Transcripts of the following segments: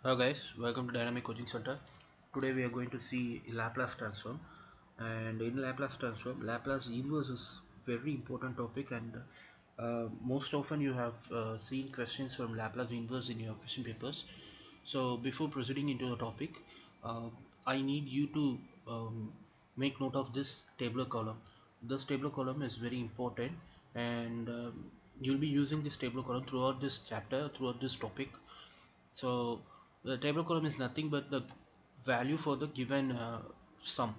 Hello guys, welcome to Dynamic Coaching Center. Today we are going to see Laplace transform, and in Laplace transform, Laplace inverse is very important topic, and most often you have seen questions from Laplace inverse in your question papers. So before proceeding into the topic, uh, I need you to make note of this tabular column. This tabular column is very important, and you'll be using this tabular column throughout this chapter, throughout this topic. So the table column is nothing but the value for the given sum.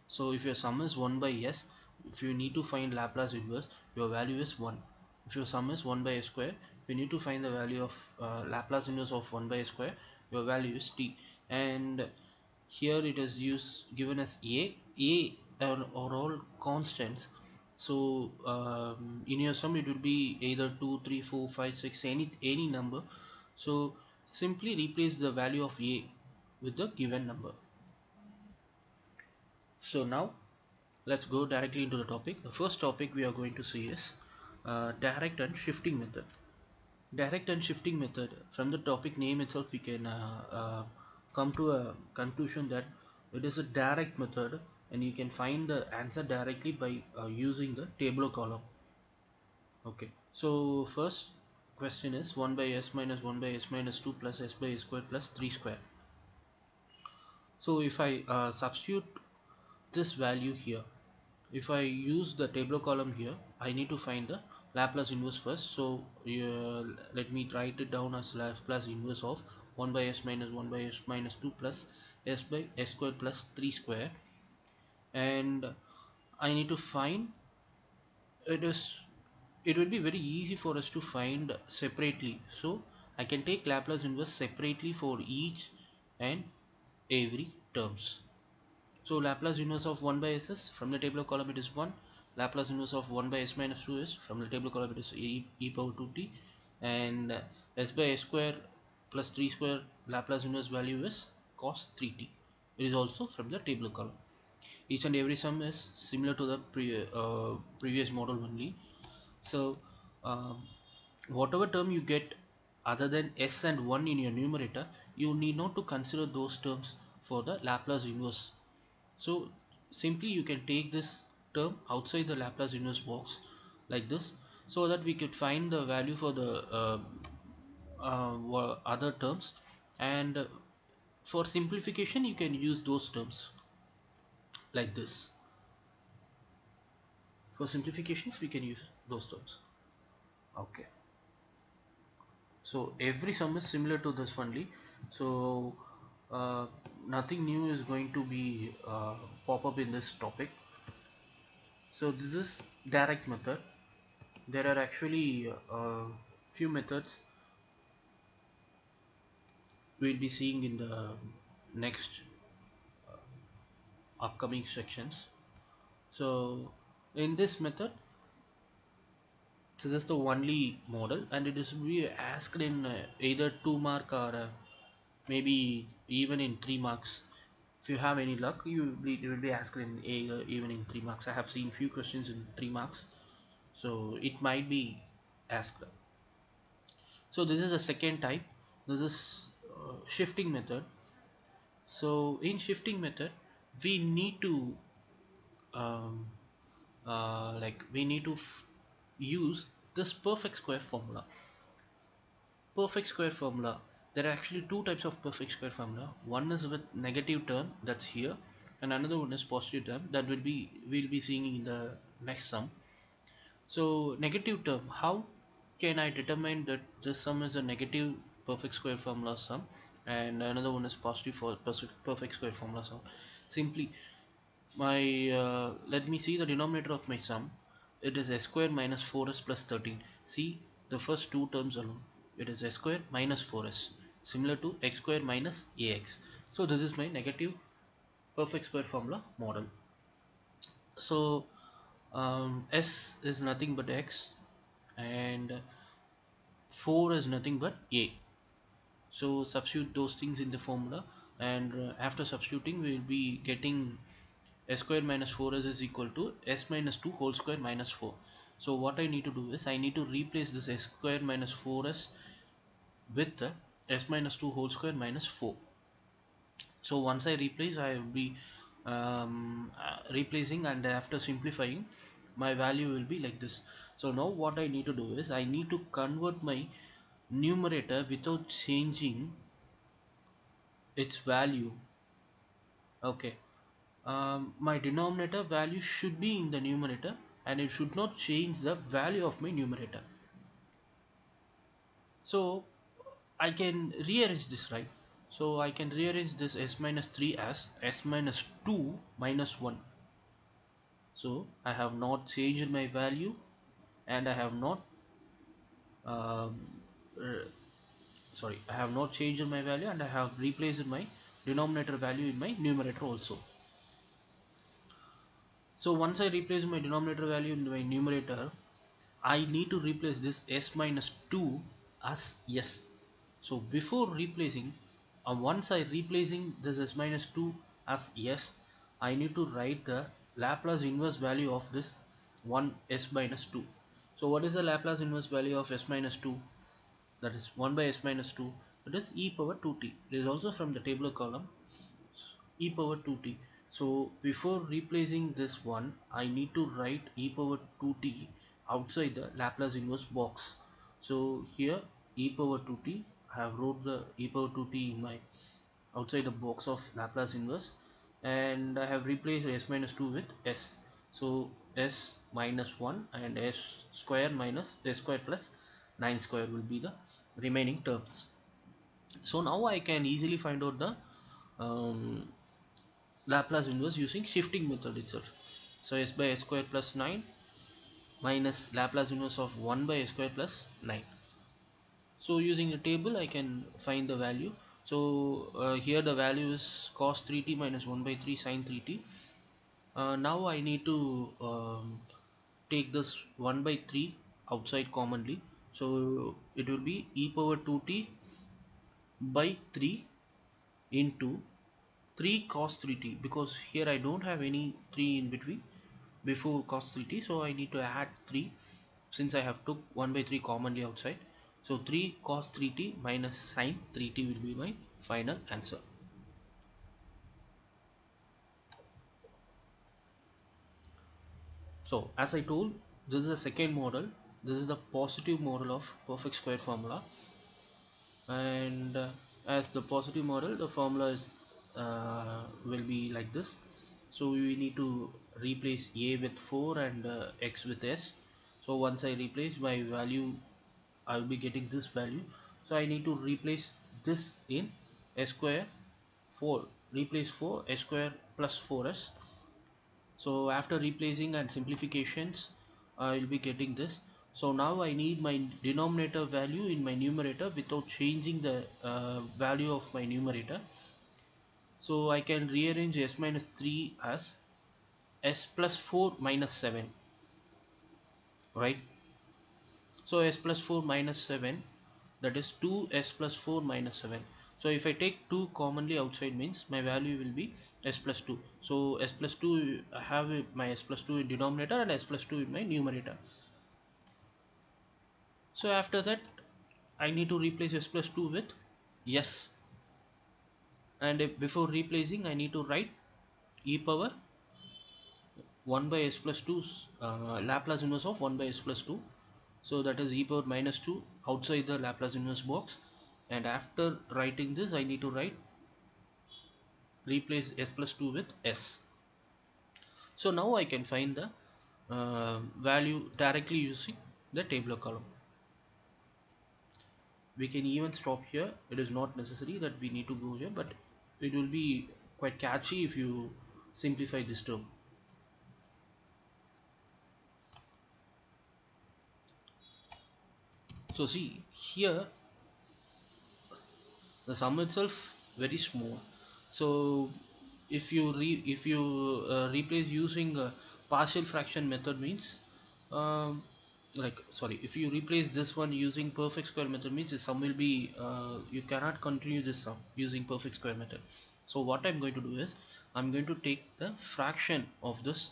So if your sum is 1 by s, if you need to find Laplace inverse, your value is 1. If your sum is 1 by s square, you need to find the value of Laplace inverse of 1 by s square, your value is t. And here it is given as a are all constants. So in your sum it will be either 2, 3, 4, 5, 6, any number. So simply replace the value of a with the given number. So now let's go directly into the topic. The first topic we are going to see is direct and shifting method. Direct and shifting method, from the topic name itself we can come to a conclusion that it is a direct method, and you can find the answer directly by using the tabular column. Okay, so first question is 1 by s minus 1 by s minus 2 plus s by s square plus 3 square. So if I substitute this value here, if I use the tabular column here, I need to find the Laplace inverse first. So let me write it down as Laplace inverse of 1 by s minus 1 by s minus 2 plus s by s square plus 3 square, and I need to find it will be very easy for us to find separately. So I can take Laplace inverse separately for each and every terms. So Laplace inverse of 1 by s is, from the tabular column it is 1. Laplace inverse of 1 by s minus 2 is, from the tabular column it is e power 2t, and s by s square plus 3 square Laplace inverse value is cos 3t. It is also from the tabular column. Each and every sum is similar to the previous model only. So whatever term you get other than s and 1 in your numerator, you need not to consider those terms for the Laplace inverse. So simply you can take this term outside the Laplace inverse box like this, so that we could find the value for the other terms, and for simplification you can use those terms like this. For simplifications we can use those terms. Okay, so every sum is similar to this only. So nothing new is going to be pop up in this topic. So this is direct method. There are actually few methods we'll be seeing in the next upcoming sections. So in this method, this is the only model, and it is be asked in either 2 mark or maybe even in 3 marks. If you have any luck, you will be asked in even in 3 marks. I have seen few questions in 3 marks, so it might be asked. So this is a second type. This is shifting method. So in shifting method we need to um, we need to use this perfect square formula. Perfect square formula, there are actually two types of perfect square formula. One is with negative term, that's here, and another one is positive term, that we'll be seeing in the next sum. So negative term, how can I determine that this sum is a negative perfect square formula sum and another one is positive for perfect square formula sum? Simply my let me see the denominator of my sum. It is s square minus 4s plus 13. See the first two terms alone, it is s square minus 4s, similar to x square minus ax. So this is my negative perfect square formula model. So s is nothing but x and 4 is nothing but a. So substitute those things in the formula, and after substituting we will be getting s square minus 4s is equal to s minus 2 whole square minus 4. So what I need to do is I need to replace this s square minus 4s with s minus 2 whole square minus 4. So once I replace, I will be replacing, and after simplifying, my value will be like this. So now what I need to do is I need to convert my numerator without changing its value. Okay, my denominator value should be in the numerator, and it should not change the value of my numerator. So I can rearrange this, right? So I can rearrange this s minus 3 as s minus 2 minus 1. So I have not changed my value, and I have not um, I have not changed my value, and I have replaced my denominator value in my numerator also. So once I replace my denominator value in my numerator, I need to replace this s minus 2 as s. So before replacing, once I replacing this s minus 2 as s, I need to write the Laplace inverse value of this 1 s minus 2. So what is the Laplace inverse value of s minus 2? That is 1 by s minus 2, that is e power 2t. It is also from the tabular column, e power 2t. So before replacing this one, I need to write e power 2t outside the Laplace inverse box. So here e power 2t, I have wrote the e power 2t in my outside the box of Laplace inverse, and I have replaced s minus 2 with s. So s minus 1 and s square minus s square plus 9 square will be the remaining terms. So now I can easily find out the Laplace inverse using shifting method itself. So s by s square plus 9 minus Laplace inverse of 1 by s square plus 9. So using a table I can find the value. So here the value is cos 3t minus 1 by 3 sin 3t. Now I need to take this 1 by 3 outside commonly. So it will be e power 2t by 3 into 3 cos 3t, because here I don't have any 3 in between before cos 3t, so I need to add 3 since I have took 1 by 3 commonly outside. So 3 cos 3t minus sin 3t will be my final answer. So as I told, this is the second model. This is the positive model of perfect square formula, and as the positive model, the formula is will be like this. So we need to replace a with 4 and x with s. So once I replace my value, I will be getting this value. So I need to replace this in s square 4, replace 4 s square plus 4s. So after replacing and simplifications, I will be getting this. So now I need my denominator value in my numerator without changing the value of my numerator. So I can rearrange s minus 3 as s plus 4 minus 7, right? So s plus 4 minus 7, that is 2s plus 4 minus 7. So if I take 2 commonly outside, means my value will be s plus 2. So s plus 2, I have my s plus 2 in denominator and s plus 2 in my numerator. So after that I need to replace s plus 2 with s, and before replacing I need to write e power 1 by s plus 2 Laplace inverse of 1 by s plus 2. So that is e power minus 2 outside the Laplace inverse box, and after writing this I need to write replace s plus 2 with s. So now I can find the value directly using the tabular column. We can even stop here. It is not necessary that we need to go here, but it will be quite catchy if you simplify this term. So see here, the sum itself very small. So if you replace using a partial fraction method, means if you replace this one using perfect square method, means the sum will be you cannot continue this sum using perfect square method. So what I'm going to do is I'm going to take the fraction of this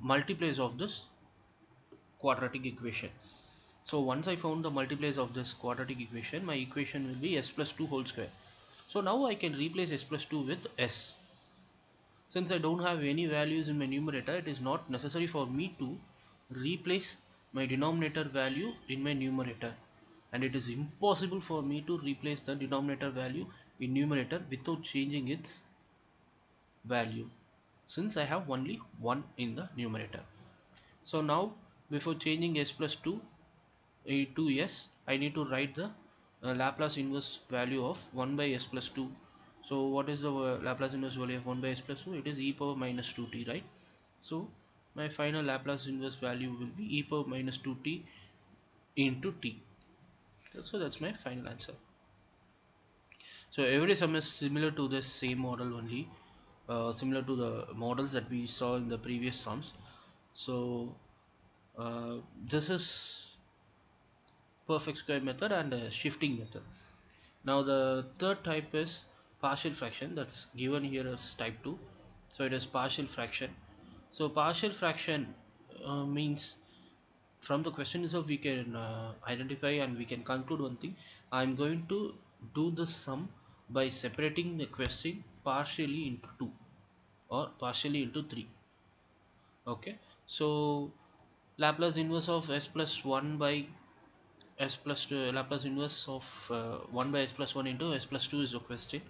multiplies of this quadratic equation. So once I found the multipliers of this quadratic equation, my equation will be s plus 2 whole square. So now I can replace s plus 2 with s. Since I don't have any values in my numerator, it is not necessary for me to replace my denominator value in my numerator, and it is impossible for me to replace the denominator value in numerator without changing its value, since I have only 1 in the numerator. So now before changing s plus 2 to s, I need to write the Laplace inverse value of 1 by s plus 2. So what is the Laplace inverse value of 1 by s plus 2? It is e power minus 2t, right? So my final Laplace inverse value will be e power minus 2t into t. So that's my final answer. So every sum is similar to the same model only, similar to the models that we saw in the previous sums. So this is perfect square method and shifting method. Now the third type is partial fraction, that's given here as type 2. So it is partial fraction. So partial fraction means, from the question itself we can identify and we can conclude one thing. I'm going to do the sum by separating the question partially into 2 or partially into 3. Okay, so Laplace inverse of s plus 1 by s plus 2, Laplace inverse of 1 by s plus 1 into s plus 2 is the question.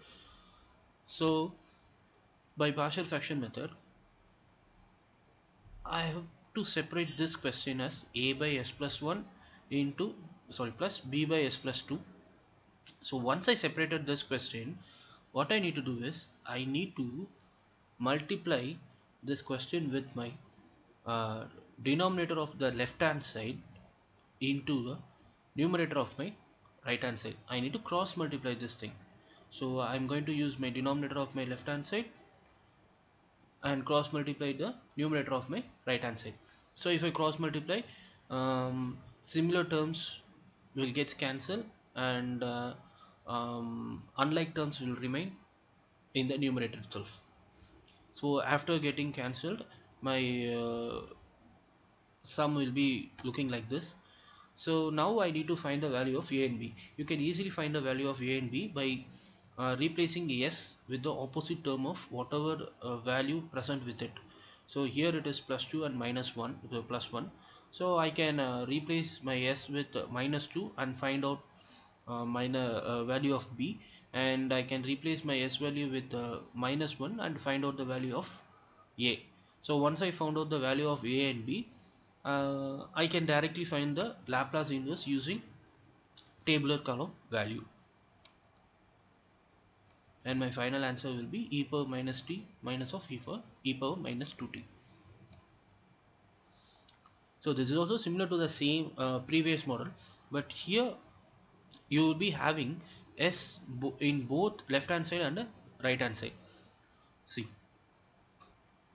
So by partial fraction method, I have to separate this question as a by s plus 1 into plus b by s plus 2. So once I separated this question, what I need to do is I need to multiply this question with my uh, denominator of the left hand side into the numerator of my right hand side. I need to cross multiply this thing. So I'm going to use my denominator of my left hand side and cross multiply the numerator of my right hand side. So if I cross multiply, similar terms will get cancelled, and unlike terms will remain in the numerator itself. So after getting cancelled, my sum will be looking like this. So now I need to find the value of a and b. You can easily find the value of a and b by replacing s with the opposite term of whatever value present with it. So here it is plus 2 and minus 1, plus 1. So I can replace my s with minus 2 and find out value of b, and I can replace my s value with minus 1 and find out the value of a. So once I found out the value of a and b, I can directly find the Laplace inverse using tabular column value, and my final answer will be e power minus t minus of e power minus 2t. So this is also similar to the same previous model, but here you will be having s in both left hand side and right hand side. See,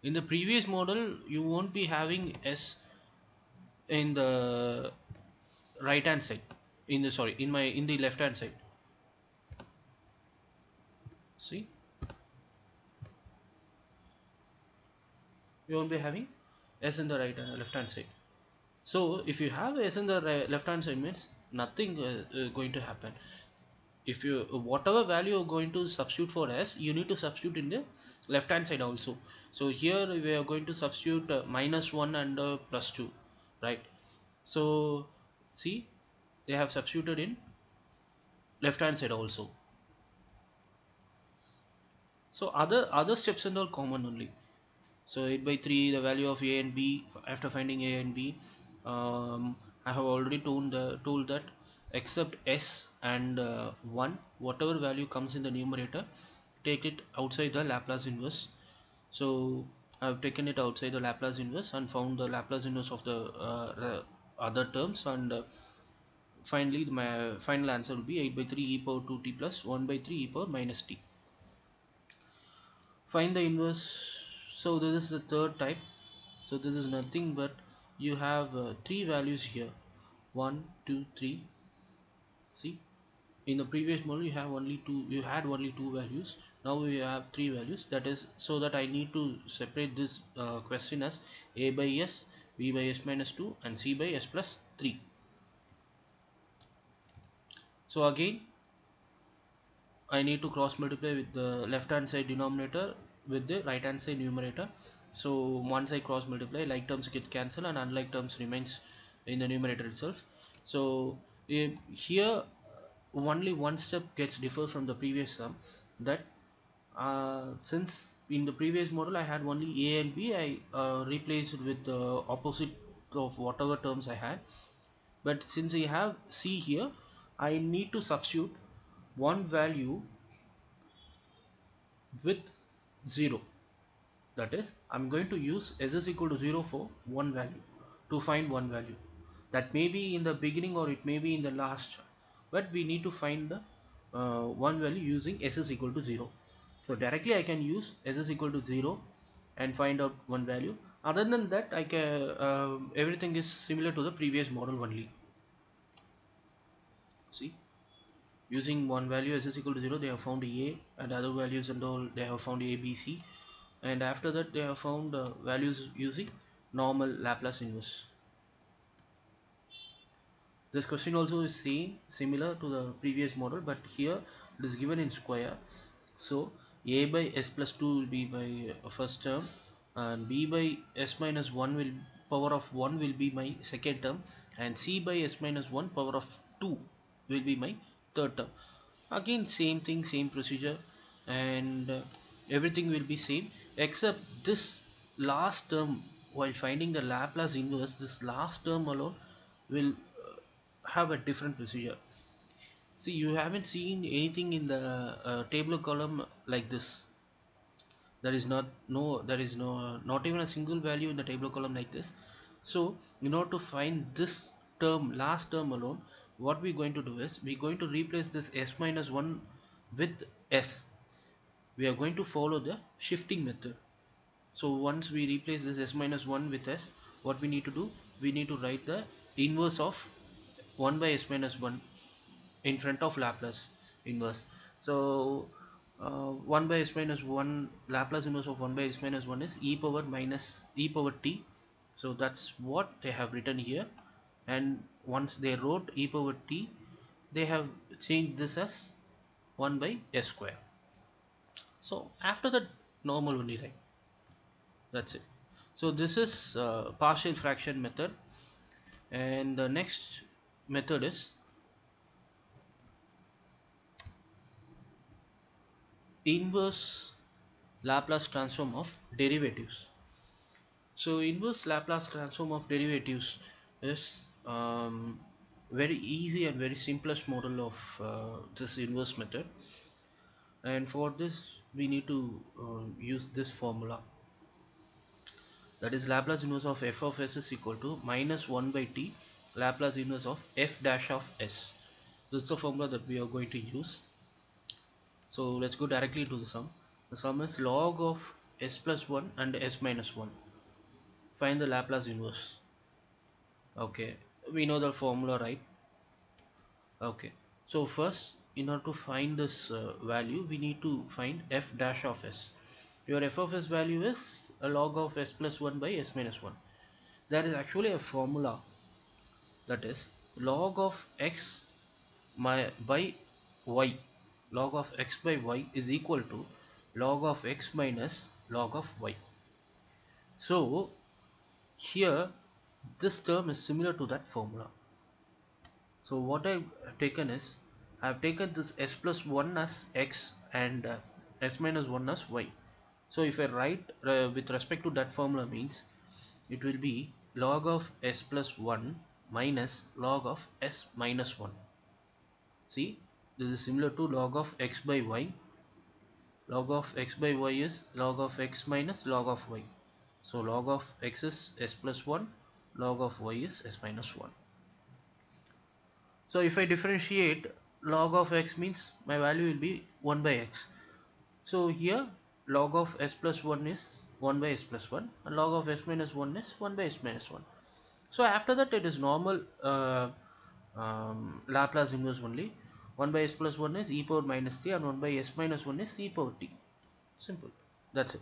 in the previous model you won't be having s in the right hand side, in the left hand side. See, you won't be having s in the right and left hand side. So if you have s in the left hand side, means nothing going to happen. If you whatever value you're going to substitute for s, you need to substitute in the left hand side also. So here we are going to substitute minus 1 and plus 2, right? So see, they have substituted in left hand side also. So other steps are all common only. So 8 by 3, the value of a and b. After finding a and b, I have already told that except s and 1, whatever value comes in the numerator, take it outside the Laplace inverse. So I have taken it outside the Laplace inverse and found the Laplace inverse of the other terms, and finally my final answer will be 8 by 3 e power 2t plus 1 by 3 e power minus t. Find the inverse. So this is the third type. So this is nothing but you have 3 values here, 1 2 3. See, in the previous model you had only two values. Now we have 3 values. That is, so that I need to separate this question as a by s, b by s minus 2 and c by s plus 3. So again I need to cross multiply with the left hand side denominator with the right hand side numerator. So once I cross multiply, like terms get cancelled and unlike terms remains in the numerator itself. So here only one step gets differ from the previous sum, that since in the previous model I had only a and b, I replaced with the opposite of whatever terms I had. But since I have c here, I need to substitute one value with 0. That is, I'm going to use s is equal to 0 for one value, to find one value. That may be in the beginning or it may be in the last, but we need to find the one value using s is equal to 0. So directly I can use s is equal to 0 and find out one value. Other than that, I can everything is similar to the previous model only. See, using one value s is equal to 0, they have found a, and other values and all they have found a, b, c, and after that they have found values using normal Laplace inverse. This question also is similar to the previous model, but here it is given in square. So a by s plus 2 will be my first term, and b by s minus 1 will power of 1 will be my second term, and c by s minus 1 power of 2 will be my third term. Again same thing, same procedure, and everything will be same except this last term. While finding the Laplace inverse, this last term alone will have a different procedure. See, you haven't seen anything in the table column like this. There is no not even a single value in the table column like this. So in order to find this term, last term alone, what we're going to do is we're going to replace this s minus 1 with s. We are going to follow the shifting method. So once we replace this s minus 1 with s, what we need to do, we need to write the inverse of 1 by s minus 1 in front of Laplace inverse. So 1 by s minus 1, Laplace inverse of 1 by s minus 1 is e power minus e power t. So that's what they have written here, and once they wrote e power t, they have changed this as 1 by s square. So after that, normal only, right? That's it. So this is partial fraction method, and the next method is inverse Laplace transform of derivatives. So inverse Laplace transform of derivatives is very easy and very simplest model of this inverse method, and for this we need to use this formula, that is Laplace inverse of f of s is equal to minus 1 by t Laplace inverse of f dash of s. This is the formula that we are going to use. So let's go directly to the sum. The sum is log of s plus 1 and s minus 1. Find the Laplace inverse. Okay, we know the formula, right? Okay, so first in order to find this value, we need to find f dash of s. Your f of s value is a log of s plus 1 by s minus 1. There is actually a formula, that is log of x by y. Log of x by y is equal to log of x minus log of y. So here this term is similar to that formula. So what I've taken is, I've taken this s plus 1 as x and s minus 1 as y. So if I write with respect to that formula, means it will be log of s plus 1 minus log of s minus 1. See, this is similar to log of x by y. Log of x by y is log of x minus log of y. So log of x is s plus 1, log of y is s minus 1. So if I differentiate, log of x means my value will be 1 by x. So here log of s plus 1 is 1 by s plus 1, and log of s minus 1 is 1 by s minus 1. So after that it is normal Laplace inverse only. 1 by s plus 1 is e power minus 3, and 1 by s minus 1 is e power t. Simple. That's it.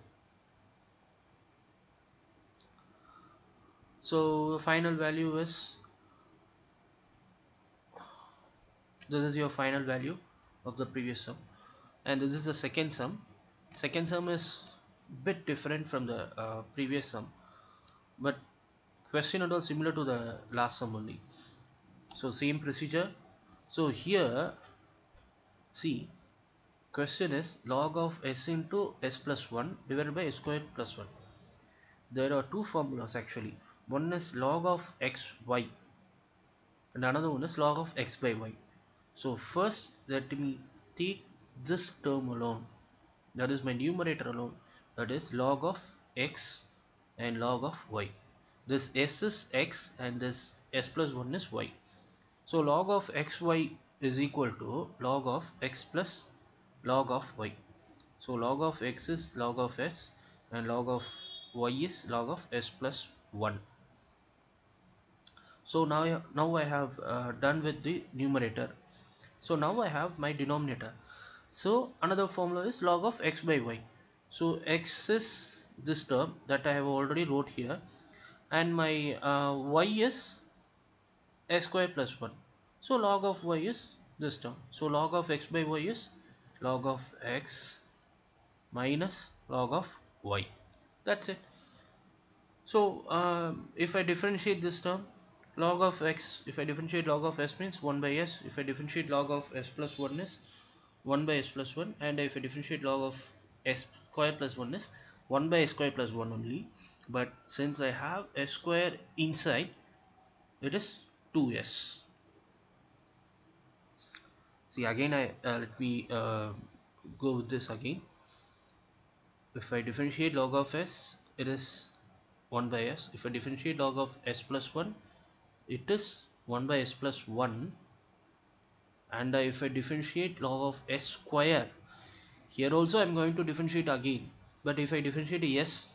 So the final value is This is your final value of the previous sum, and this is the second sum. Second sum is bit different from the previous sum, but question and all similar to the last sum only. So same procedure. So here, see, question is log of s into s plus 1 divided by s squared plus 1. There are two formulas actually. One is log of xy and another one is log of x by y. So first let me take this term alone, that is my numerator alone, that is log of x and log of y. This s is x and this s plus 1 is y. So log of xy is equal to log of x plus log of y. So log of x is log of s and log of y is log of s plus 1. So now I have done with the numerator. So now I have my denominator. So another formula is log of x by y. So x is this term that I have already wrote here, and my y is s square plus 1. So log of y is this term. So log of x by y is log of x minus log of y. That's it. So if I differentiate this term, log of x, if I differentiate log of s means 1 by s. If I differentiate log of s plus 1 is 1 by s plus 1, and if I differentiate log of s square plus 1 is 1 by s square plus 1 only. But since I have s square inside, it is 2s. See, again let me go with this again. If I differentiate log of s, it is 1 by s. If I differentiate log of s plus 1, it is 1 by s plus 1. And if I differentiate log of s square, here also I am going to differentiate again. But if I differentiate s,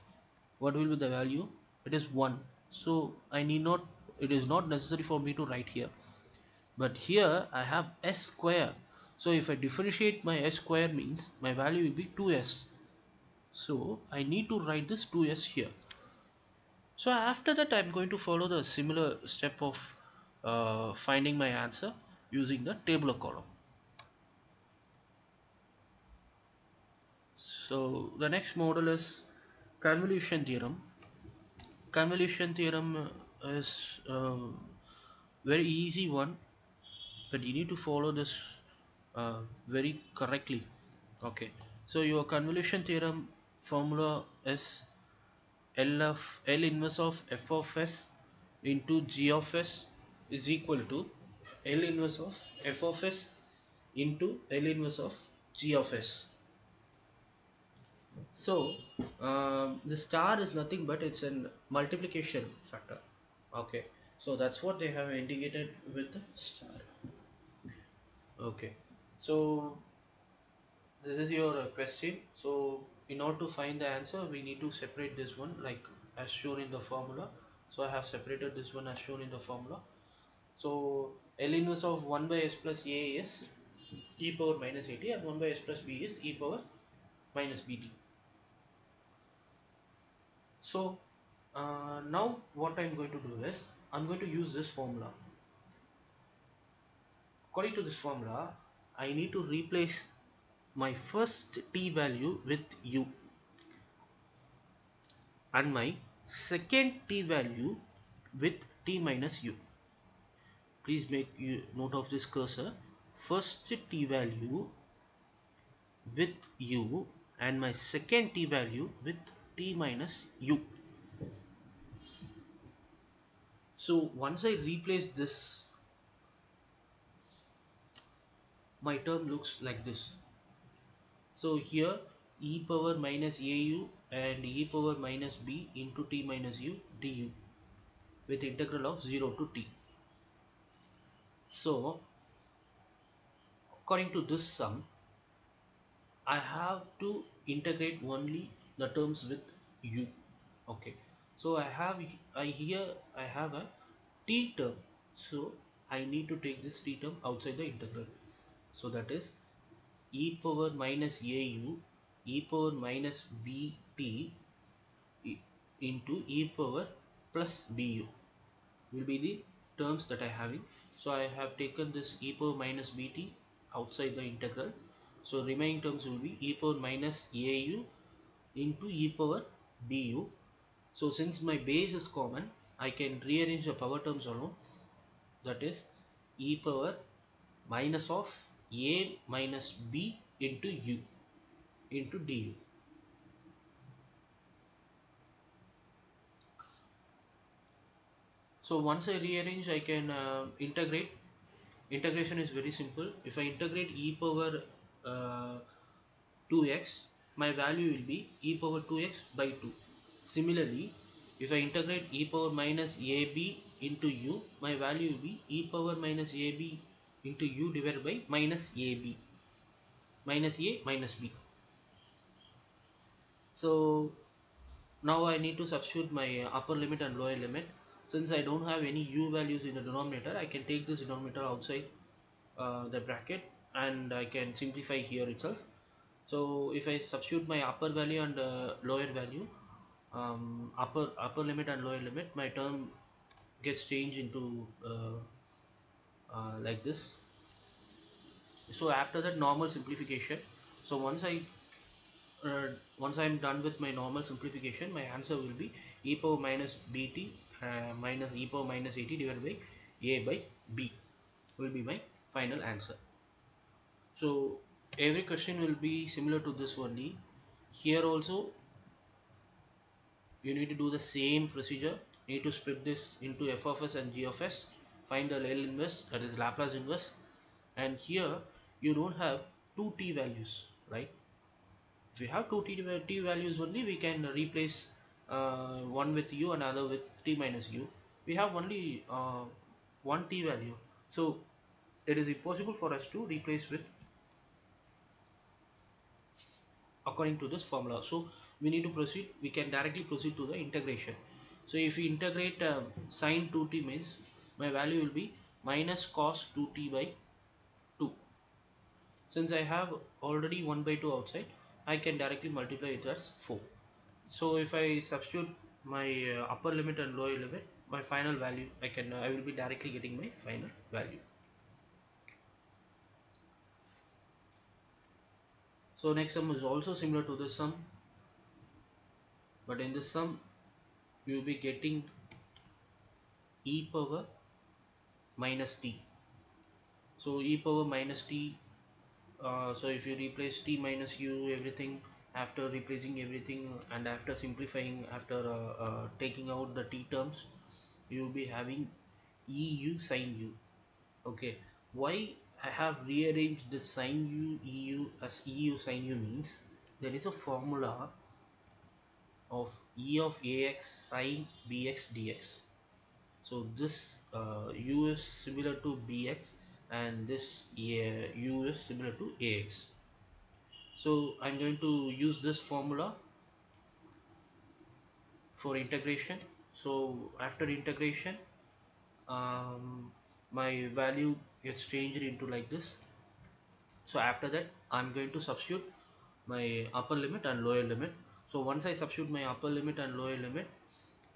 what will be the value? It is 1. So I need not, it is not necessary for me to write here. But here I have s square. So if I differentiate my s square means my value will be 2s. So I need to write this 2s here. So after that I'm going to follow the similar step of finding my answer using the tabular column. So the next model is convolution theorem. Convolution theorem is a very easy one, but you need to follow this very correctly. Okay, so your convolution theorem formula is L inverse of f of s into g of s is equal to L inverse of f of s into L inverse of g of s. So the star is nothing but it's a multiplication factor. Okay, so that's what they have indicated with the star. Okay, so this is your question. So in order to find the answer, we need to separate this one like as shown in the formula. So I have separated this one as shown in the formula. So L inverse of 1 by s plus a is e power minus at, and 1 by s plus b is e power minus bt. So now what I'm going to do is I'm going to use this formula. According to this formula, I need to replace my first t value with u and my second t value with t minus u. Please make note of this cursor. First t value with u and my second t value with t minus u. So once I replace this, my term looks like this. So here e power minus au and e power minus b into t minus u du with integral of 0 to t. So according to this sum, I have to integrate only the terms with u. Okay, so I have a t term, so I need to take this t term outside the integral. So that is e power minus au e power minus bt into e power plus bu will be the terms that I have in So I have taken this e power minus bt outside the integral. So remaining terms will be e power minus au into e power bu. So since my base is common, I can rearrange the power terms alone. That is e power minus of a minus b into u into du. So once I rearrange, I can integrate. Integration is very simple. If I integrate e power 2x, my value will be e power 2x by 2. Similarly, if I integrate e power minus ab into u, my value will be e power minus ab into u divided by minus ab, minus a minus b. So now I need to substitute my upper limit and lower limit. Since I don't have any u values in the denominator, I can take this denominator outside the bracket and I can simplify here itself. So if I substitute my upper value and lower value, upper limit and lower limit, my term gets changed into like this. So after that, normal simplification. So uh, once I'm done with my normal simplification, my answer will be e power minus bt minus e power minus at divided by a by b will be my final answer. So every question will be similar to this only. Here also you need to do the same procedure. You need to split this into f of s and g of s, find the L inverse, that is Laplace inverse, and here you don't have two t values, right? If we have two t values only, we can replace one with u and another with t minus u. We have only one t value, so it is impossible for us to replace with according to this formula. So we need to proceed, we can directly proceed to the integration. So if we integrate sine 2t means my value will be minus cos 2t by 2. Since I have already 1 by 2 outside, I can directly multiply it as 4. So if I substitute my upper limit and lower limit, my final value I will be directly getting my final value. So next sum is also similar to this sum, but in this sum you will be getting e power minus t. So e power minus t, so if you replace t minus u everything, after replacing everything and after simplifying, after taking out the t terms, you will be having eu sin u. Okay, why I have rearranged this sin u eu as eu sin u means there is a formula of e of ax sin bx dx. So this u is similar to bx and this u is similar to ax. So I'm going to use this formula for integration. So after integration, my value gets changed into like this. So after that, I'm going to substitute my upper limit and lower limit. So once I substitute my upper limit and lower limit,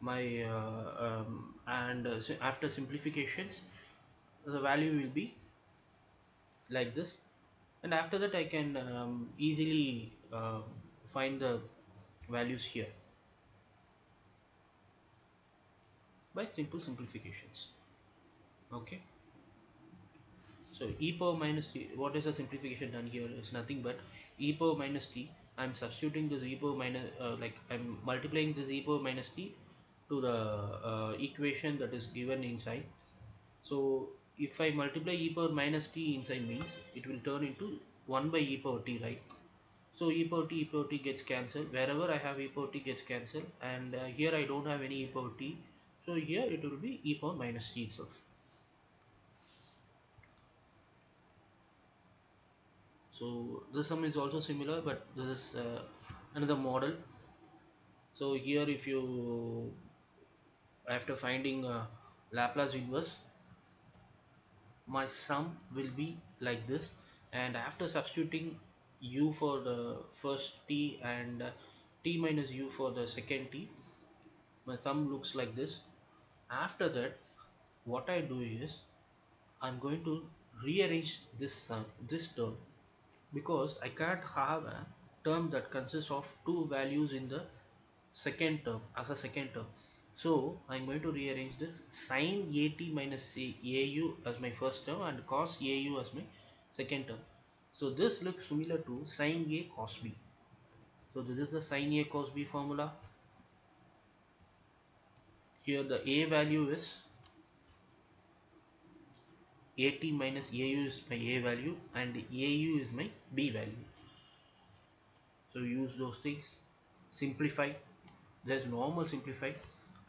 my after simplifications, the value will be like this, and after that I can easily find the values here by simple simplifications. Okay, so e power minus t, what is the simplification done here is nothing but e power minus t. I'm substituting this e power minus like I'm multiplying this e power minus t to the equation that is given inside. So if I multiply e power minus t inside means it will turn into 1 by e power t, right? So e power t gets cancelled. Wherever I have e power t gets cancelled, and here I don't have any e power t, so here it will be e power minus t itself. So this sum is also similar, but this is another model. So here if you, after finding Laplace inverse, my sum will be like this, and after substituting u for the first t and t minus u for the second t, my sum looks like this. After that, what I do is I'm going to rearrange this term, because I can't have a term that consists of two values in the second term as a second term. So I'm going to rearrange this sin at minus au as my first term and cos au as my second term. So this looks similar to sin a cos b. So this is the sin a cos b formula. Here the a value is at minus au is my a value and au is my b value. So use those things, simplify. There's normal simplify.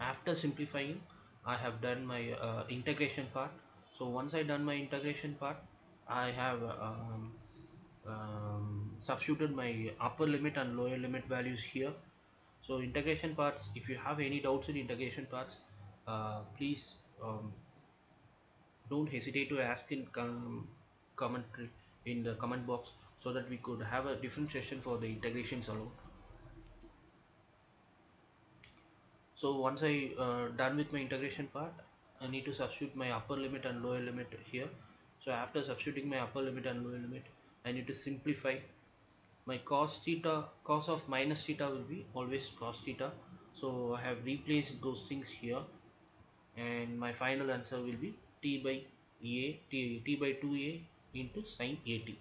After simplifying, I have done my integration part. So once I done my integration part, I have substituted my upper limit and lower limit values here. So integration parts, if you have any doubts in integration parts, please don't hesitate to ask in commentary in the comment box, so that we could have a different session for the integrations alone. So once I done with my integration part, I need to substitute my upper limit and lower limit here. So after substituting my upper limit and lower limit, I need to simplify. My cos theta, cos of minus theta will be always cos theta. So I have replaced those things here, and my final answer will be t by t by 2a into sin at.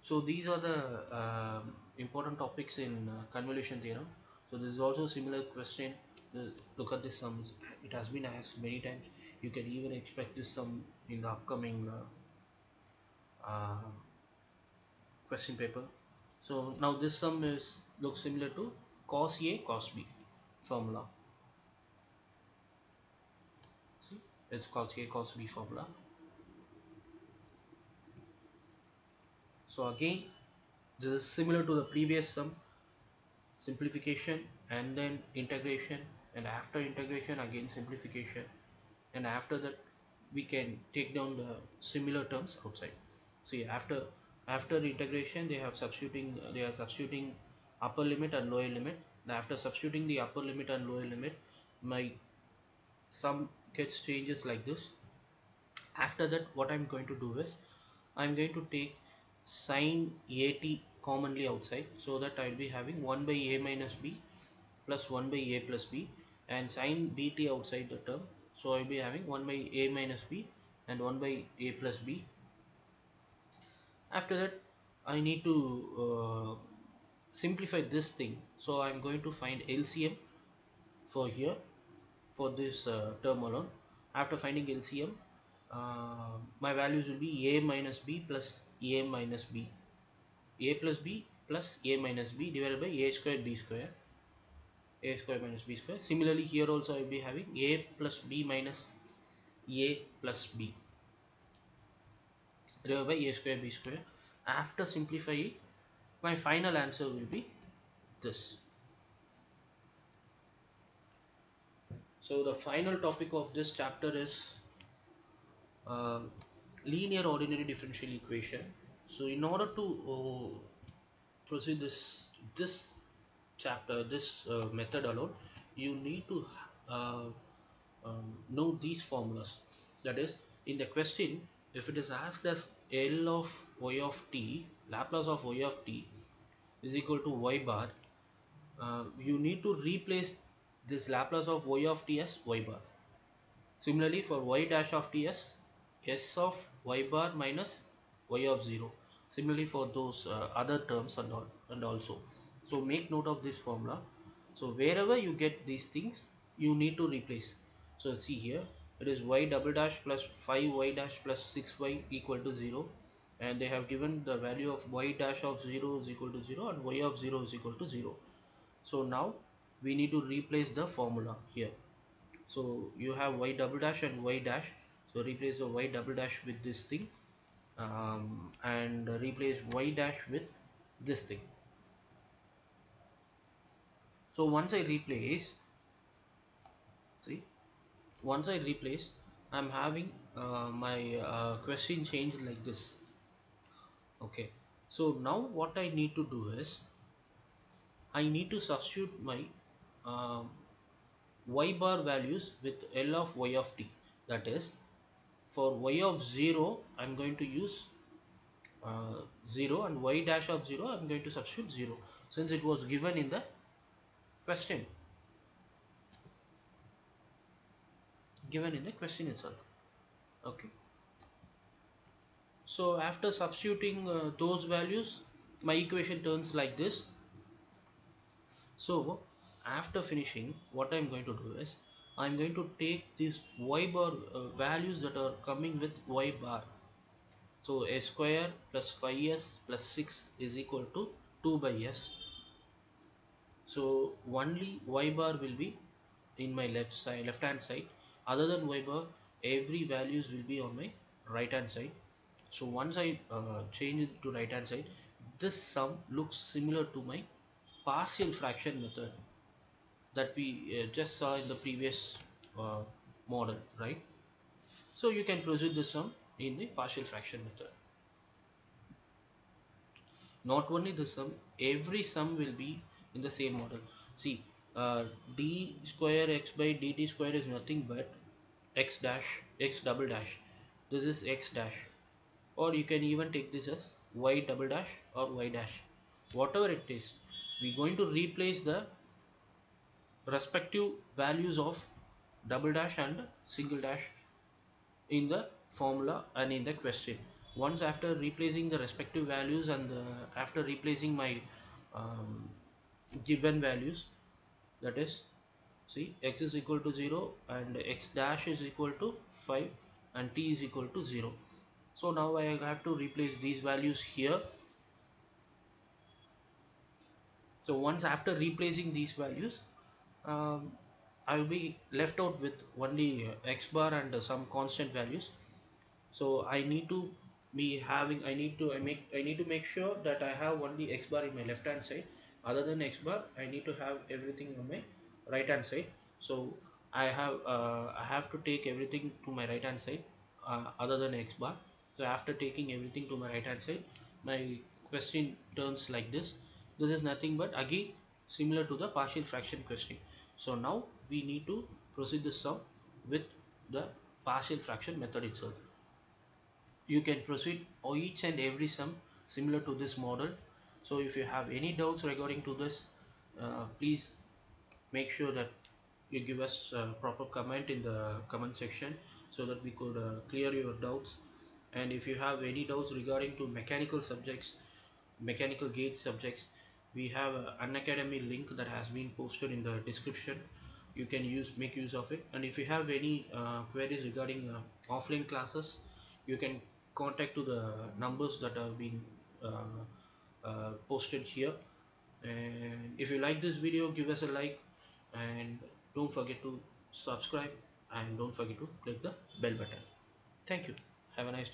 So these are the important topics in convolution theorem. So this is also a similar question. Look at this sums. It has been asked many times. You can even expect this sum in the upcoming question paper. So now this sum is looks similar to cos A cos B formula. See, it's cos A cos B formula. So again, this is similar to the previous sum. Simplification and then integration, and after integration again simplification, and after that we can take down the similar terms outside. See, after integration they are substituting upper limit and lower limit. Now after substituting the upper limit and lower limit, my sum gets changes like this. After that, what I'm going to do is I'm going to take sin at commonly outside, so that I'll be having 1 by a minus b plus 1 by a plus b, and sin bt outside the term, so I'll be having 1 by a minus b and 1 by a plus b. After that, I need to simplify this thing, so I'm going to find LCM for here, for this term alone. After finding LCM, my values will be a minus b plus a minus b, a plus b plus a minus b divided by a square b square, a square minus b square. Similarly here also I will be having a plus b minus a plus b divided by a square b square. After simplifying, my final answer will be this. So the final topic of this chapter is uh, linear ordinary differential equation. So in order to proceed this chapter, this method alone, you need to uh, know these formulas. That is, in the question, if it is asked as L of y of t, Laplace of y of t is equal to y bar, you need to replace this Laplace of y of t as y bar. Similarly, for y dash of t as s of y bar minus y of 0. Similarly for those other terms and also. So make note of this formula. So wherever you get these things, you need to replace. So see here, it is y double dash plus 5y dash plus 6y equal to 0, and they have given the value of y dash of 0 is equal to 0 and y of 0 is equal to 0. So now we need to replace the formula here. So you have y double dash and y dash, so replace the y double dash with this thing, and replace y dash with this thing. So once I replace, see, once I replace, I'm having my question changed like this. Okay, so now what I need to do is I need to substitute my y bar values with L of y of t, that is for y of 0 I'm going to use 0, and y dash of 0 I'm going to substitute 0, since it was given in the question, itself. Okay, so after substituting those values, my equation turns like this. So after finishing, what I'm going to do is I'm going to take these y bar values that are coming with y bar. So a square plus 5s plus 6 is equal to 2 by s. So only y bar will be in my left hand side. Other than y bar, every values will be on my right hand side. So once I change it to right hand side, this sum looks similar to my partial fraction method that we just saw in the previous uh, model, right? So you can proceed this sum in the partial fraction method. Not only the sum, every sum will be in the same model. See, d square x by dt square is nothing but x dash, x double dash. This is x dash, or you can even take this as y double dash or y dash. Whatever it is, we're going to replace the respective values of double dash and single dash in the formula and in the question. Once after replacing the respective values and after replacing my um, given values, that is, see, x is equal to 0 and x dash is equal to 5 and t is equal to 0. So now I have to replace these values here. So once after replacing these values, um, I will be left out with only x bar and some constant values. So I need to be having, I need to make sure that I have only x bar in my left hand side. Other than x bar, I need to have everything on my right hand side. So I have to take everything to my right hand side other than x bar. So after taking everything to my right hand side, my question turns like this. This is nothing but again similar to the partial fraction question. So now we need to proceed the sum with the partial fraction method itself. You can proceed each and every sum similar to this model. So if you have any doubts regarding to this, please make sure that you give us a proper comment in the comment section so that we could clear your doubts. And if you have any doubts regarding to mechanical subjects, mechanical gate subjects, we have an academy link that has been posted in the description. You can make use of it. And if you have any queries regarding offline classes, you can contact to the numbers that have been posted here. And if you like this video, give us a like, and don't forget to subscribe, and don't forget to click the bell button. Thank you. Have a nice day.